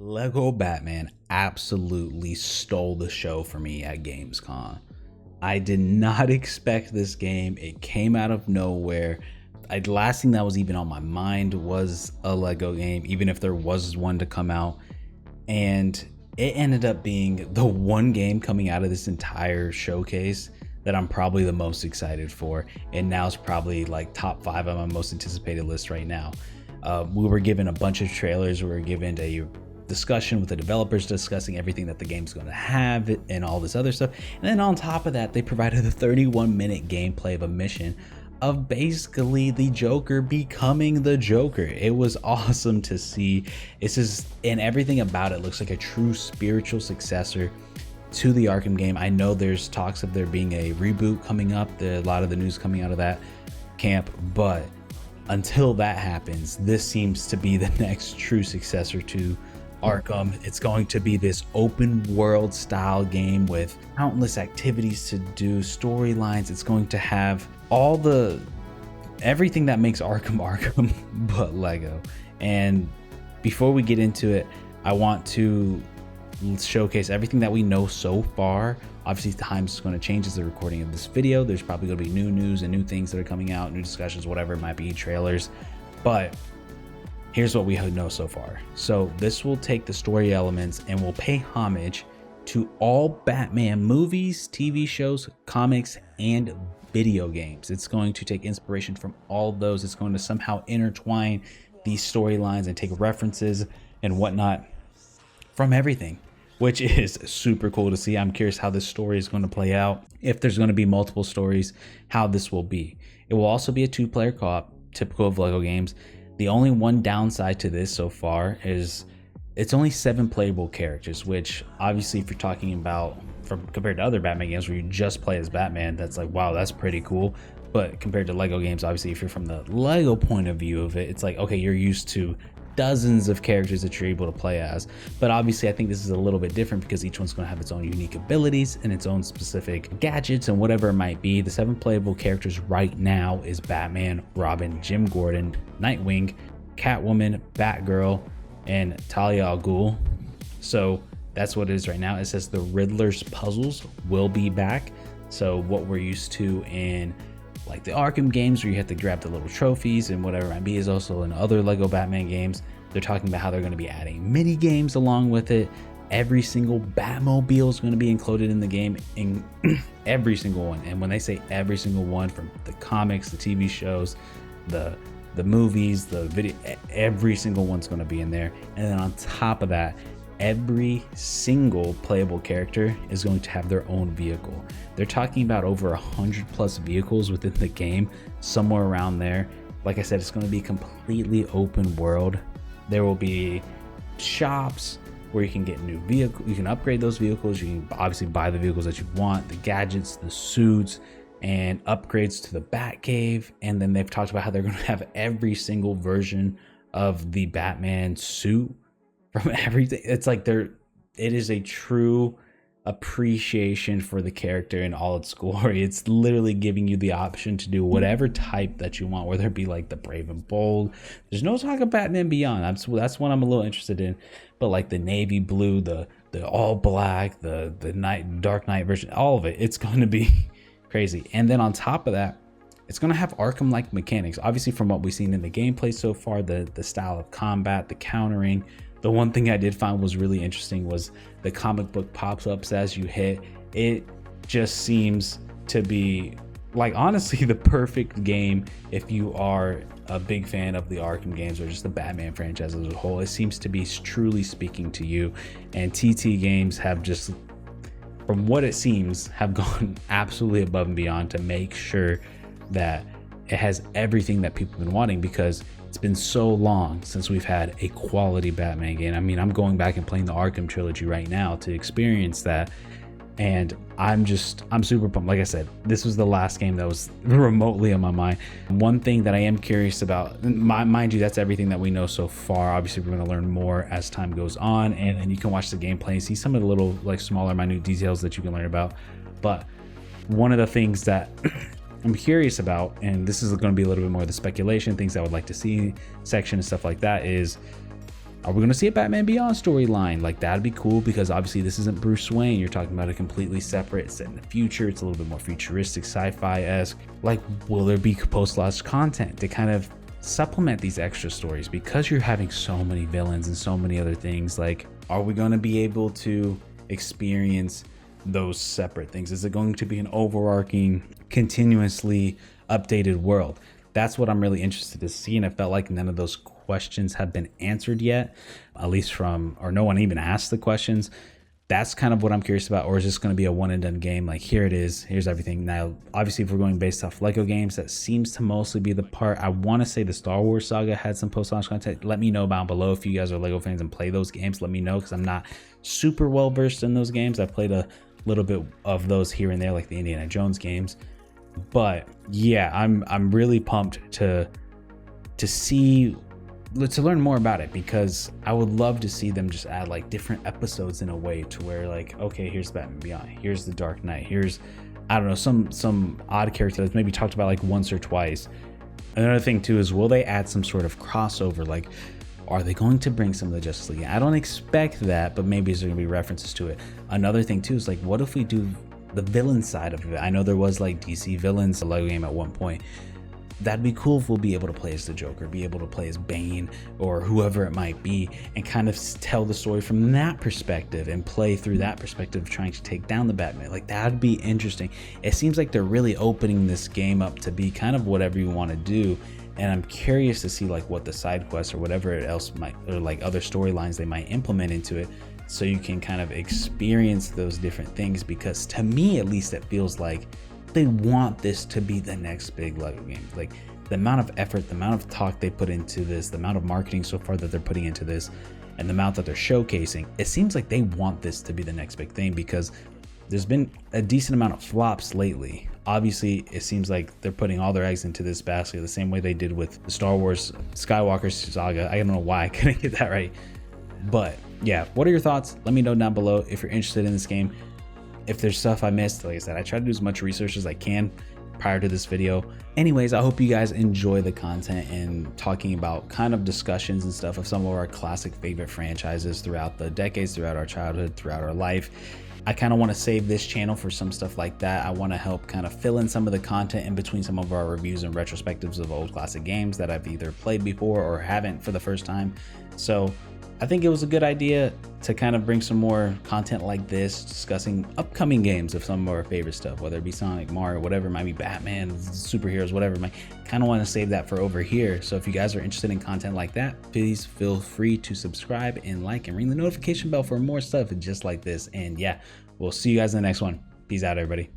Lego Batman absolutely stole the show for me at Gamescom. I did not expect this game. It came out of nowhere. The last thing that was even on my mind was a Lego game, even if there was one to come out. And it ended up being the one game coming out of this entire showcase that I'm probably the most excited for. And now it's probably like top 5 on my most anticipated list right now. We were given a bunch of trailers. We were given a discussion with the developers discussing everything that the game's going to have and all this other stuff. And then on top of that, they provided a 31-minute gameplay of a mission of basically the Joker becoming the Joker. It was awesome to see. And everything about it looks like a true spiritual successor to the Arkham game. I know there's talks of there being a reboot coming up. A lot of the news coming out of that camp, but until that happens, this seems to be the next true successor to Arkham. It's going to be this open world style game with countless activities to do, storylines. It's going to have everything that makes Arkham but Lego. And before we get into it, I want to showcase everything that we know so far. Obviously, times is going to change as the recording of this video. There's probably going to be new news and new things that are coming out, new discussions, whatever it might be, trailers. But here's what we know so far. So this will take the story elements and will pay homage to all Batman movies, TV shows, comics, and video games. It's going to take inspiration from all those. It's going to somehow intertwine these storylines and take references and whatnot from everything, which is super cool to see. I'm curious how this story is going to play out. If there's going to be multiple stories, how this will be. It will also be a 2-player co-op, typical of Lego games. The only one downside to this so far is it's only 7 playable characters, which obviously if you're talking about compared to other Batman games where you just play as Batman, that's like, wow, that's pretty cool. But compared to Lego games, obviously if you're from the Lego point of view of it, it's like, okay, you're used to dozens of characters that you're able to play as. But obviously I think this is a little bit different because each one's going to have its own unique abilities and its own specific gadgets and whatever it might be. The 7 playable characters right now is Batman, Robin, Jim Gordon, Nightwing, Catwoman, Batgirl, and Talia al Ghul. So that's what it is right now. It says the Riddler's puzzles will be back. So what we're used to in like the Arkham games where you have to grab the little trophies and whatever it might be is also in other Lego Batman games. They're talking about how they're going to be adding mini games along with it. Every single Batmobile is going to be included in the game, in every single one. And when they say every single one, from the comics, the TV shows, the movies, the video, every single one's going to be in there. And then on top of that, every single playable character is going to have their own vehicle. They're talking about over 100+ vehicles within the game, somewhere around there. Like I said, it's going to be completely open world. There will be shops where you can get new vehicles, you can upgrade those vehicles, you can obviously buy the vehicles that you want, the gadgets, the suits, and upgrades to the Batcave. And then they've talked about how they're going to have every single version of the Batman suit from everything. It's like it is a true appreciation for the character in all its glory. It's literally giving you the option to do whatever type that you want, whether it be like the brave and bold. There's no talk of Batman Beyond. That's one I'm a little interested in. But like the navy blue, the all black, the Dark Knight version, all of it, it's going to be crazy. And then on top of that, it's going to have Arkham-like mechanics. Obviously from what we've seen in the gameplay so far, the style of combat, the countering. The one thing I did find was really interesting was the comic book pop-ups as you hit. It just seems to be like, honestly, the perfect game if you are a big fan of the Arkham games or just the Batman franchise as a whole. It seems to be truly speaking to you. And TT Games have just, from what it seems, have gone absolutely above and beyond to make sure that it has everything that people have been wanting, because it's been so long since we've had a quality Batman game. I mean, I'm going back and playing the Arkham trilogy right now to experience that. And I'm super pumped. Like I said, this was the last game that was remotely on my mind. One thing that I am curious about, mind you, that's everything that we know so far. Obviously, we're going to learn more as time goes on. And then you can watch the gameplay and see some of the little, like, smaller, minute details that you can learn about. But one of the things that I'm curious about, and this is going to be a little bit more of the speculation, things I would like to see section and stuff like that, is Are we going to see a Batman Beyond storyline? Like, that'd be cool, because obviously this isn't Bruce Wayne. You're talking about a completely separate, set in the future. It's a little bit more futuristic, sci-fi-esque. Like, will there be post-launch content to kind of supplement these extra stories? Because you're having so many villains and so many other things, like, are we going to be able to experience those separate things? Is it going to be an overarching, continuously updated world? That's what I'm really interested to see, and I felt like none of those questions have been answered yet, at least from, or no one even asked the questions. That's kind of what I'm curious about. Or is this going to be a one and done game? Like, here it is, here's everything. Now, obviously, if we're going based off Lego games, that seems to mostly be the part. I want to say the Star Wars saga had some post-launch content. Let me know down below if you guys are Lego fans and play those games. Let me know, because I'm not super well versed in those games. I played a little bit of those here and there, like the Indiana Jones games. But yeah, I'm really pumped to learn more about it, because I would love to see them just add like different episodes in a way to where, like, okay, here's Batman Beyond, here's the Dark Knight, here's, I don't know, some odd character that's maybe talked about like once or twice. Another thing too is, will they add some sort of crossover? Like, are they going to bring some of the Justice League? I don't expect that, but maybe is there gonna be references to it? Another thing too is, like, what if we do the villain side of it? I know there was like DC villains, a Lego game at one point. That'd be cool if we'll be able to play as the Joker, be able to play as Bane or whoever it might be, and kind of tell the story from that perspective and play through that perspective of trying to take down the Batman. Like, that'd be interesting. It seems like they're really opening this game up to be kind of whatever you want to do, and I'm curious to see like what the side quests or whatever else might, or like other storylines they might implement into it, so you can kind of experience those different things. Because to me, at least, it feels like they want this to be the next big Lego game. Like, the amount of effort, the amount of talk they put into this, the amount of marketing so far that they're putting into this, and the amount that they're showcasing, it seems like they want this to be the next big thing, because there's been a decent amount of flops lately. Obviously, it seems like they're putting all their eggs into this basket the same way they did with the Star Wars Skywalker saga. I don't know why I couldn't get that right. But yeah, what are your thoughts? Let me know down below if you're interested in this game. If there's stuff I missed, like I said, I try to do as much research as I can prior to this video. Anyways, I hope you guys enjoy the content and talking about kind of discussions and stuff of some of our classic favorite franchises throughout the decades, throughout our childhood, throughout our life. I kind of want to save this channel for some stuff like that. I want to help kind of fill in some of the content in between some of our reviews and retrospectives of old classic games that I've either played before or haven't for the first time. So I think it was a good idea to kind of bring some more content like this, discussing upcoming games of some of our favorite stuff, whether it be Sonic, Mario, whatever it might be, Batman, superheroes, whatever it might. Kind of want to save that for over here. So if you guys are interested in content like that, please feel free to subscribe and like and ring the notification bell for more stuff just like this. And yeah, we'll see you guys in the next one. Peace out, everybody.